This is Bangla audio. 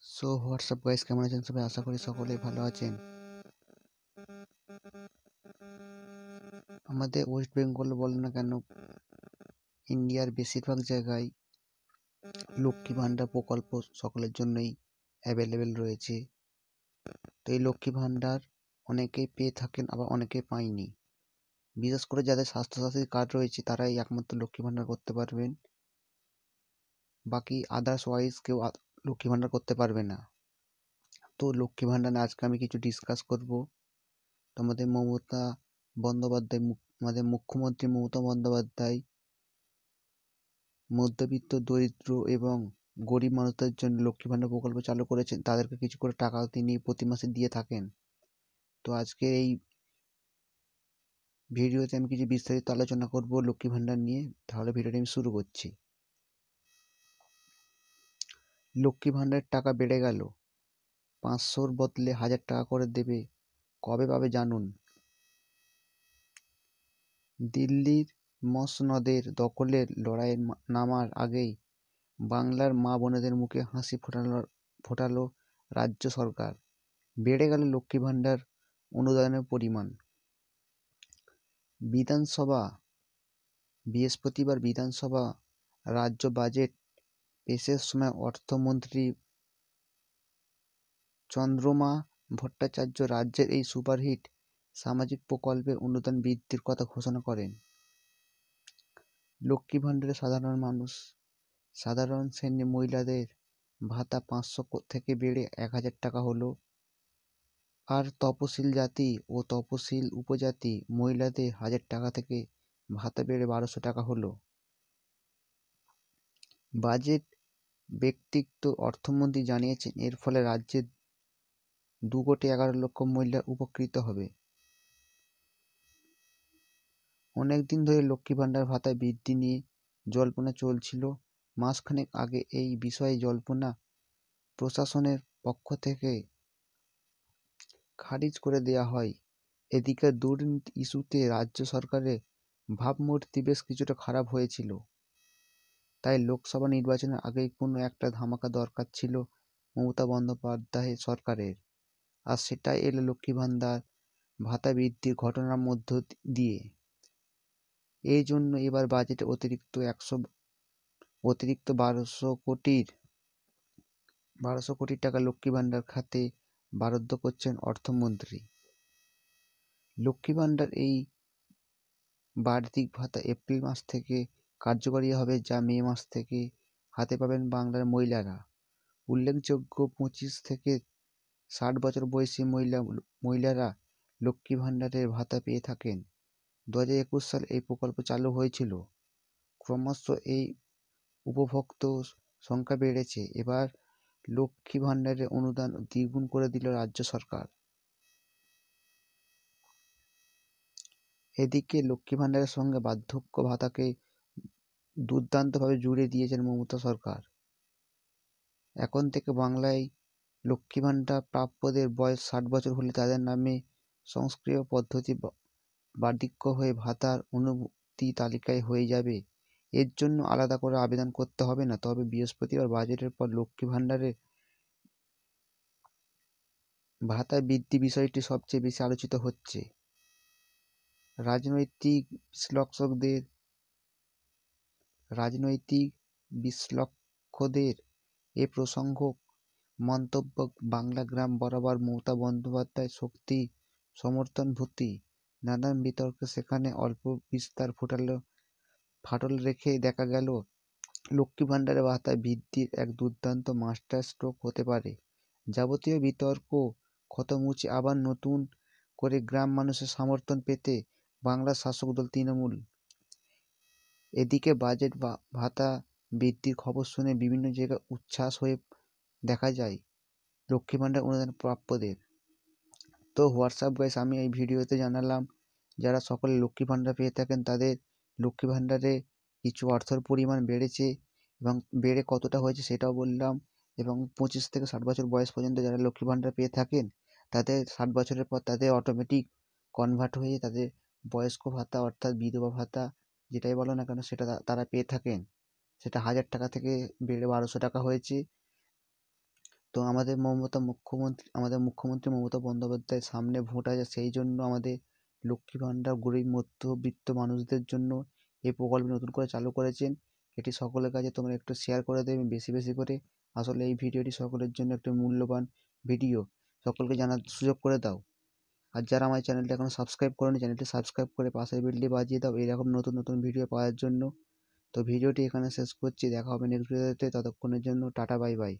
সো হোয়াটসঅ্যাপ গাইস, কেমন আছেন সবাই? আশা করি সকলেই ভালো আছেন। আমাদের ওয়েস্ট বেঙ্গল বলেন না কেন, ইন্ডিয়ার বেশিরভাগ জায়গায় লক্ষ্মী ভাণ্ডার প্রকল্প সকলের জন্যই অ্যাভেলেবেল রয়েছে। তো এই লক্ষ্মী ভাণ্ডার অনেকেই পেয়ে থাকেন, আবার অনেকে পায়নি। বিশেষ করে যাদের স্বাস্থ্যসাথী কার্ড রয়েছে তারাই একমাত্র লক্ষ্মী ভাণ্ডার করতে পারবেন, বাকি আদার্স ওয়াইজ কেউ লক্ষ্মী ভাণ্ডার করতে পারবে না। তো লক্ষ্মী ভাণ্ডার নিয়ে আজকে আমি কিছু ডিসকাস করব। তো আমাদের মুখ্যমন্ত্রী মমতা বন্দ্যোপাধ্যায় মধ্যবিত্ত, দরিদ্র এবং গরিব মানুষদের জন্য লক্ষ্মী ভাণ্ডার প্রকল্প চালু করেছেন। তাদেরকে কিছু করে টাকাও তিনি প্রতি মাসে দিয়ে থাকেন। তো আজকে এই ভিডিওতে আমি কিছু বিস্তারিত আলোচনা করব লক্ষ্মী ভাণ্ডার নিয়ে। তাহলে ভিডিওটি আমি শুরু করছি। লক্ষ্মী ভাণ্ডারের টাকা বেড়ে গেল, 500-র বদলে 1000 টাকা করে দেবে। কবে পাবে জানুন। দিল্লির মসনদের দখলের লড়াইয়ে নামার আগেই বাংলার মা বোনেদের মুখে হাসি ফোটালো রাজ্য সরকার। বেড়ে গেল লক্ষ্মী ভাণ্ডার অনুদানের পরিমাণ। বৃহস্পতিবার বিধানসভা রাজ্য বাজেট পেশের সময় অর্থমন্ত্রী চন্দ্রমা ভট্টাচার্য রাজ্যের এই সুপারহিট সামাজিক প্রকল্পের অনুদান বৃদ্ধির কথা ঘোষণা করেন। লক্ষ্মী ভাণ্ডারে সাধারণ শ্রেণীর মহিলাদের ভাতা 500 থেকে বেড়ে 1000 টাকা হলো। আর তপশিল জাতি ও তপশিল উপজাতি মহিলাদের 1000 টাকা থেকে ভাতা বেড়ে 1200 টাকা হলো। বাজেট ব্যক্তিত্ব অর্থমন্ত্রী জানিয়েছেন, এর ফলে রাজ্যের 2,11,00,000 মহিলা উপকৃত হবে। অনেকদিন ধরে লক্ষ্মী ভাণ্ডার ভাতা বৃদ্ধি নিয়ে জল্পনা চলছিল। মাসখানেক আগে এই বিষয়ে জল্পনা প্রশাসনের পক্ষ থেকে খারিজ করে দেওয়া হয়। এদিকে দুর্নীতি ইস্যুতে রাজ্য সরকারের ভাবমূর্তি বেশ কিছুটা খারাপ হয়েছিল। তাই লোকসভা নির্বাচনের আগেই কোনো একটা ধামাকা দরকার ছিল মমতা বন্দ্যোপাধ্যায় সরকারের। আর সেটাই এলো লক্ষ্মী ভাণ্ডার ভাতা বৃদ্ধির ঘটনার মধ্য দিয়ে। এই জন্য এবার বাজেটে অতিরিক্ত 1200 কোটি টাকা লক্ষ্মী ভাণ্ডার খাতে বরাদ্দ করছেন অর্থমন্ত্রী। লক্ষ্মী ভাণ্ডার এই বার্ষিক ভাতা এপ্রিল মাস থেকে কার্যকরী হবে, যা মে মাস থেকে হাতে পাবেন বাংলার মহিলারা। উল্লেখযোগ্য, 25 থেকে 60 বছর বয়সী মহিলারা লক্ষ্মী ভাণ্ডারের ভাতা পেয়ে থাকেন। 2021 সালে এই প্রকল্প চালু হয়েছিল। ক্রমশ এই উপভোক্তার সংখ্যা বেড়েছে। এবার লক্ষ্মী ভাণ্ডারের অনুদান দ্বিগুণ করে দিল রাজ্য সরকার। এদিকে লক্ষ্মী ভাণ্ডারের সঙ্গে বার্ধক্য ভাতাকে দুর্দান্তভাবে জুড়ে দিয়েছেন মমতা সরকার। এখন থেকে বাংলায় লক্ষ্মী ভাণ্ডার প্রাপ্যদের বয়স 60 বছর হলে তাদের নামে সংস্ক্রিয় পদ্ধতি বার্ধক্য হয়ে ভাতার অনুমতি তালিকায় হয়ে যাবে। এর জন্য আলাদা করে আবেদন করতে হবে না। তবে বৃহস্পতিবার বাজেটের পর লক্ষ্মী ভাণ্ডারের ভাতা বৃদ্ধি বিষয়টি সবচেয়ে বেশি আলোচিত হচ্ছে। রাজনৈতিক বিশ্লেষকদের এ প্রসঙ্গ মন্তব্য, বাংলা গ্রাম বরাবর মমতা বন্দ্যোপাধ্যায় শক্তি সমর্থন ভূতি। নানান বিতর্কে সেখানে অল্প বিস্তার ফাটল রেখে দেখা গেল লক্ষ্মী ভাণ্ডারের ভাতা বৃদ্ধির এক দুর্দান্ত মাস্টার স্ট্রোক হতে পারে। যাবতীয় বিতর্ক ক্ষতমুছে আবার নতুন করে গ্রাম মানুষের সমর্থন পেতে বাংলার শাসক দল তৃণমূল। এদিকে বাজেট ভাতা বৃদ্ধির খবর শুনে বিভিন্ন জায়গায় উচ্ছ্বাস হয়ে দেখা যায় লক্ষ্মী ভাণ্ডার অনুদান প্রাপ্যদের। তো হোয়াটসঅ্যাপ গাইস, আমি এই ভিডিওতে জানালাম যারা সকলে লক্ষ্মী ভাণ্ডার পেয়ে থাকেন তাদের লক্ষ্মী ভাণ্ডারে কিছু অর্থের পরিমাণ বেড়েছে এবং বেড়ে কতটা হয়েছে সেটাও বললাম। এবং 25 থেকে 60 বছর বয়স পর্যন্ত যারা লক্ষ্মী ভাণ্ডার পেয়ে থাকেন তাদের 60 বছরের পর তাদের অটোমেটিক কনভার্ট হয়ে তাদের বয়স্ক ভাতা অর্থাৎ বিধবা ভাতা যেটাই বলো না কেন সেটা তারা পেয়ে থাকেন। সেটা 1000 টাকা থেকে বেড়ে 1200 টাকা হয়েছে। তো আমাদের মুখ্যমন্ত্রী মমতা বন্দ্যোপাধ্যায় সামনে ভোট আছে, সেই জন্য আমাদের লক্ষ্মী ভাণ্ডার গরিব মধ্যবিত্ত মানুষদের জন্য এই প্রকল্প নতুন করে চালু করেছেন। এটি সকলের কাছে তোমরা একটু শেয়ার করে দেবে বেশি বেশি করে। আসলে এই ভিডিওটি সকলের জন্য একটা মূল্যবান ভিডিও, সকলকে জানার সুযোগ করে দাও। আর যারা আমার চ্যানেলটি এখনও সাবস্ক্রাইব করেনি, চ্যানেলটি সাবস্ক্রাইব করে পাশের বেলটি বাজিয়ে দাও এরকম নতুন নতুন ভিডিও পাওয়ার জন্য। তো ভিডিওটি এখানে শেষ করছি, দেখা হবে নেক্সট ভিডিওতে, ততক্ষণের জন্য টাটা বাই বাই।